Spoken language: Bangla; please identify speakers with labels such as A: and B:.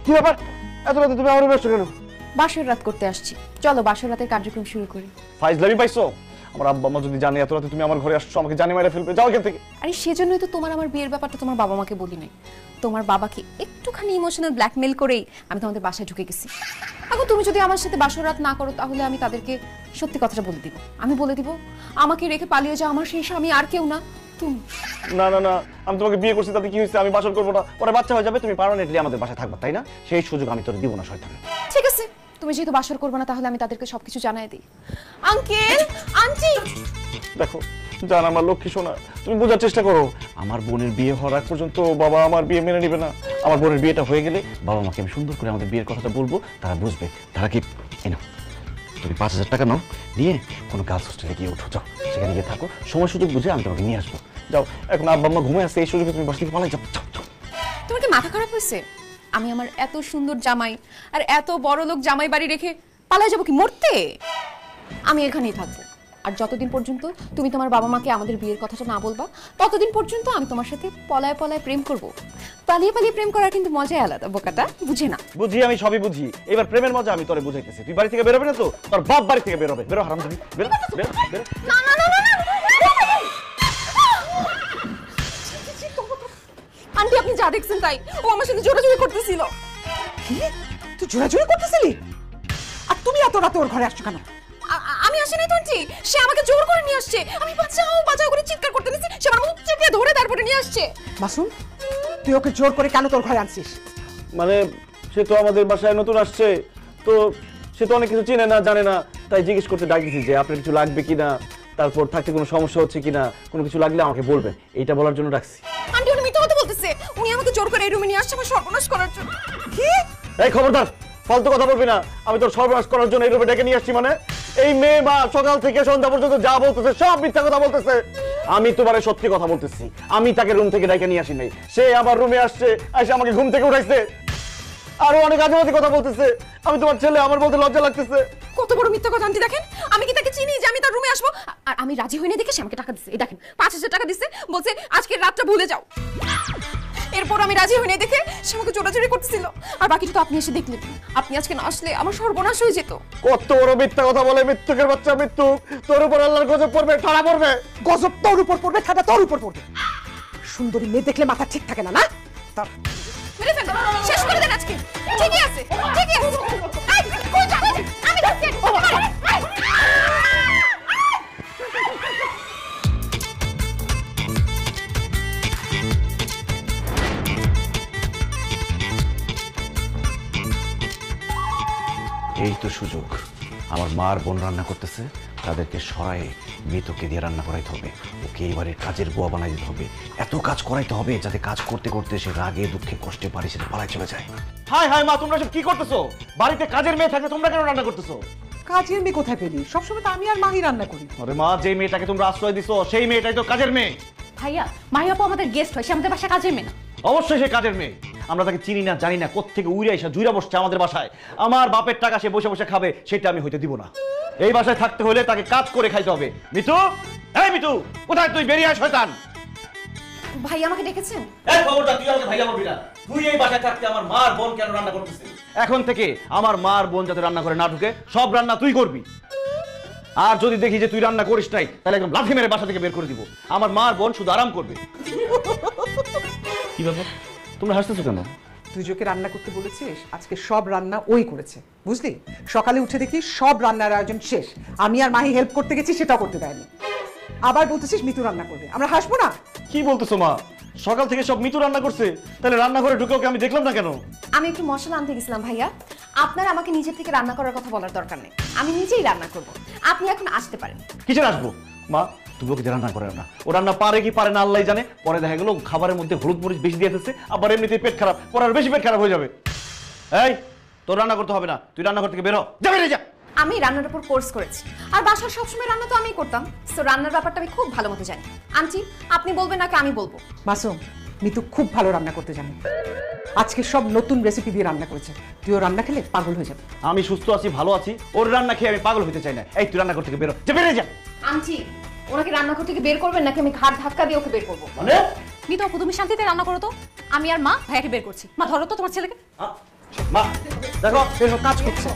A: কি ব্যাপার এত রাতে তুমি আমার ব্যস্ত কেন?
B: বাসর রাত করতে আসছি, চলো বাসর রাতের কার্যক্রম শুরু করি।
A: ফাইজলামি পাইছো? আমার আব্বা আম্মা যদি জানে এত রাতে তুমি আমার ঘরে আসছো, আমাকে জানি মেরে ফেলবে। যাও এখান থেকে।
B: আরে সেজন্যই তো তোমার আমার বিয়ের ব্যাপারটা তোমার বাবা মাকে বলি নাই। তোমার বাবাকে একটুখানি ইমোশনাল ব্ল্যাকমেল করেই আমি তোমাদের বাসায় ঢুকে গেছি। এখন তুমি যদি আমার সাথে বাসর রাত না করো তাহলে আমি তাদেরকে সত্যি কথাটা বলে দিব। আমি বলে দিব আমাকে রেখে পালিয়ে যাও আমার সেই স্বামী আর কেউ না তুমি।
A: না না না, আমি তোমাকে বিয়ে করছি তাতে কি হয়েছে? আমি বাসর করবো না, পরে বাচ্চা হয়ে যাবে, তুমি পার্মানেন্টলি আমাদের বাসায় থাকবা, তাই না? সেই সুযোগ আমি তোর দিব না শয়তান।
B: ঠিক আছে, তুমি যেহেতু বাসর করবে না তাহলে আমি তাদেরকে সবকিছু জানাই দিই। আঙ্কেল, আন্টি,
A: দেখো জান আমার লক্ষ্মী সোনা, তুমি বোঝার চেষ্টা করো। আমার বোনের বিয়ে হওয়ার আগ পর্যন্ত বাবা আমার বিয়ে মেনে নেবে না। আমার বোনের বিয়েটা হয়ে গেলে বাবা মাকে আমি সুন্দর করে আমাদের বিয়ের কথাটা বলবো, তারা বুঝবে। তারা কি এনো তুমি 5,000 টাকা নাও, নিয়ে কোনো গার্লস হোস্টেলে গিয়ে উঠো, যাও সেখানে গিয়ে থাকো, সময় সুযোগ বুঝে আমি তোমাকে নিয়ে আসবো। যাও, এখন আব্বা আম্মা ঘুমিয়ে আসছে, এই সুযোগে তুমি বাসা থেকে পালাই যাও।
B: তোমার কি মাথা খারাপ হয়েছে? আমি আমার এত সুন্দর জামাই আর এত বড় লোক জামাই বাড়ি রেখে পালাই যাবো কি মরতে? আমি এখানেই থাকবো, আর যতদিন পর্যন্ত তুমি তোমার বাবা মাকে আমাদের বিয়ের কথাটা না বলবা ততদিন পর্যন্ত আমি তোমার সাথে পলায় পলায় প্রেম করব। পালিয়ে পালিয়ে প্রেম করার কিন্তু মজাই আলাদা, বোকাটা বুঝে না।
A: বুঝি, আমি সবই বুঝি। এবার প্রেমের মজা আমি তোরে বুঝাইতেছি। তুই বাড়ি থেকে বেরোবে না তো, তোর বাপ বাড়ি থেকে বেরোবে। বেরো হারামজাদি, বেরো বেরো বেরো।
B: না না না না, আন্টি আপনি যা দেখছেন তাই, ও আমার সাথে জোরাজুরি করতেছিল।
C: কি তুই জোরাজুরি করতেছিলি? আর তুমি এত রাতে ওর ঘরে আসছো কেন?
B: আমি আসি নাই তো আন্টি, সে আমাকে জোর করে নিয়ে আসছে। আমি বাঁচাও বাঁচাও করে চিৎকার করতে নিছি, সে আমার মুখ চেপে ধরে তারপরে নিয়ে আসছে।
C: মাসুম, তুই ওকে জোর করে কেন তোর ঘরে আনছিস?
A: মানে সে তো আমাদের বাসায় নতুন আসছে, তো সে তো অনেক কিছু চিনে না জানে না, তাই জিজ্ঞেস করতে ডাকিছি যে আপনার কিছু লাগবে কিনা, তারপর থাকতে কোনো সমস্যা হচ্ছে কিনা, কোনো কিছু লাগলে আমাকে বলবেন, এইটা বলার জন্য ডাকছি।
B: আন্টি উনি মিথ্যা কথা বলতেছে, উনি আমাকে জোর করে এই রুমে নিয়ে আসছে আমার সর্বনাশ করার জন্য।
C: কি?
A: এই খবরদার, ফালতু কথা বলবি না। আমি তোর সর্বনাশ করার জন্য এই রুমে ডেকে নিয়ে আসছি মানে? এই মেয়ে বা সকাল থেকে সন্ধ্যা পর্যন্ত যা বলতেছে সব মিথ্যা কথা বলতেছে। আমি তোমারে সত্যি কথা বলতেছি, আমি তাকে রুম থেকে ডেকে নিয়ে আসি নাই। সে আবার রুমে আসছে, এসে আমাকে ঘুম থেকে উঠাইছে, আরো অনেক আজেবাজে কথা বলতেছে। আমি তোমার ছেলে, আমার বলতে লজ্জা লাগতেছে।
B: কত বড় মিথ্যা কথা আন্টি দেখেন। আমি কি তাকে চিনি যে আমি তার রুমে আসবো? আর আমি রাজি হইনি দেখে সে আমাকে টাকা দিচ্ছে। এই দেখেন 5,000 টাকা দিচ্ছে, বলছে আজকের রাতটা ভুলে যাও। এরপর আমি রাজি হইনি দেখে সে আমাকে জোরাজুরি করতেছিল। আর বাকিটা তো আপনি এসে দেখলেন। আপনি আজকে না আসলে আমার সর্বনাশ হয়ে যেত।
A: কত বড় মিথ্যা কথা বলে, মৃত্যুকের বাচ্চা মৃত্যু। তোর উপর আল্লাহর গজব পড়বে, ঠাড়া পড়বে।
C: গজব তোর উপর পড়বে, ঠাডা তোর উপর পড়বে। সুন্দরী মেয়ে দেখলে মাথা ঠিক থাকে না, না? তার
B: মেরে ফেল, শেষ করে দেন আজকে। ঠিকই আছে, ঠিকই আছে। এই, কই যাবেন? আমি ধরছি।
A: এই তো সুযোগ। আমার মার বোন রান্না করতেছে, তাদেরকে সরায়ে মৃতকে দিয়ে রান্না করাইতে হবে। ওকে এবারে কাজের বুয়া বানাই দিতে হবে। এত কাজ করাইতে হবে যাতে কাজ করতে করতে সে রাগে দুঃখে কষ্টে বাড়ি সেটা পালায় চলে যায়। হায় হায় মা, তোমরা সব কি করতেছো? বাড়িতে কাজের মেয়ে থাকে, তোমরা কেন রান্না করতেছো?
C: কাজের মেয়ে কোথায় পেলি? সবসময় তো আমি আর মাহি রান্না করি।
A: আরে মা, যে মেয়েটাকে তোমরা আশ্রয় দিছো সেই মেয়েটাই তো কাজের মেয়ে।
B: ভাইয়া, মাহি আপু আমাদের গেস্ট হয়, সে আমাদের বাসায় কাজের মেয়ে না।
A: অবশ্যই সে কাজের মেয়ে। আমরা তাকে চিনি না জানি না, কোত্থেকে উইরা এসে জুইরা বসছে আমাদের বাসায়। আমার বাপের টাকা সে বসে বসে খাবে, সেটা আমি হইতে দিব না। এই বাসায় থাকতে হলে তাকে কাজ করে খাইতে হবে। মিতু, এই মিতু, কোথায় তুই? বেরিয়ে আয় শয়তান।
B: ভাই আমাকে ডেকেছেন?
A: এই খবরটা তুই আমাকে ভাইয়া বলবি না। তুই এই বাসায় থাকতে আমার মার বোন কেন রান্না করতেছিস? এখন থেকে আমার মার বোন যাতে রান্না করে না ঢুকে, সব রান্না তুই করবি। আর যদি দেখি যে তুই রান্না করিস নাই, তাহলে একদম লাঠি মেরে বাসা থেকে বের করে দিব। আমার মার বোন শুধু আরাম করবে। কি ব্যাপার, তোমরা হাসতেছো কেন?
C: তুই যে ওকে রান্না করতে বলেছিস, আজকে সব রান্না ওই করেছে, বুঝলি? সকালে উঠে দেখি সব রান্নার আয়োজন শেষ। আমি আর মাহি হেল্প করতে গেছি, সেটাও করতে দেয়নি। আবার বলতেছিস মিতু রান্না করবে, আমরা হাসবো না?
A: কি বলতেছো মা? সকাল থেকে সব মিতু রান্না করছে, তাহলে রান্নাঘরে ঢুকে ওকে আমি দেখলাম না কেন?
B: আমি একটু মশলা আনতে গেছিলাম ভাইয়া। আপনার আমাকে নিজের থেকে রান্না করার কথা বলার দরকার নেই, আমি নিজেই রান্না করব। আপনি এখন আসতে পারেন।
A: কিসের আসবো মা? তুমি ওকে রান্না করে না, ও রান্না পারে কি পারে না আল্লাহ জানে। পরে দেখা গেল খাবারের মধ্যে হলুদ মরিচ বেশি দিয়ে দিচ্ছে, আবার এমনিতেই পেট খারাপ, পরে আর বেশি পেট খারাপ হয়ে যাবে। এই, তোর রান্না করতে হবে না, তুই রান্নাঘর থেকে বেরো, যা বেরিয়ে যা।
B: আমি রান্নার উপর কোর্স করেছি, আর বাসার সবসময় রান্না তো আমিই করতাম, সো রান্নার ব্যাপারটা আমি খুব ভালো মতো জানি। আন্টি, আপনি বলবেন নাকি আমি বলবো?
C: মাসুম, মিতু খুব ভালো রান্না করতে জানে। আজকে সব নতুন রেসিপি দিয়ে রান্না করেছে, তুইও রান্না খেলে পাগল হয়ে যাবে।
A: আমি সুস্থ আছি, ভালো আছি, ওর রান্না খেয়ে আমি পাগল হতে চাই না। এই তুই রান্নাঘর থেকে বেরো, যা বেরিয়ে যা।
B: আন্টি, ওনাকে রান্নাঘর থেকে বের করবেন নাকি আমি ঘাড় ধাক্কা দিয়ে ওকে বের করবো?
A: মানে
B: মিতু আপু, তুমি শান্তিতে রান্না করো তো, আমি আর মা ভাইয়াকে বের করছি। মা ধরো তো তোমার ছেলেকে।
A: মা দেখো
C: বেরো, কাজ করছে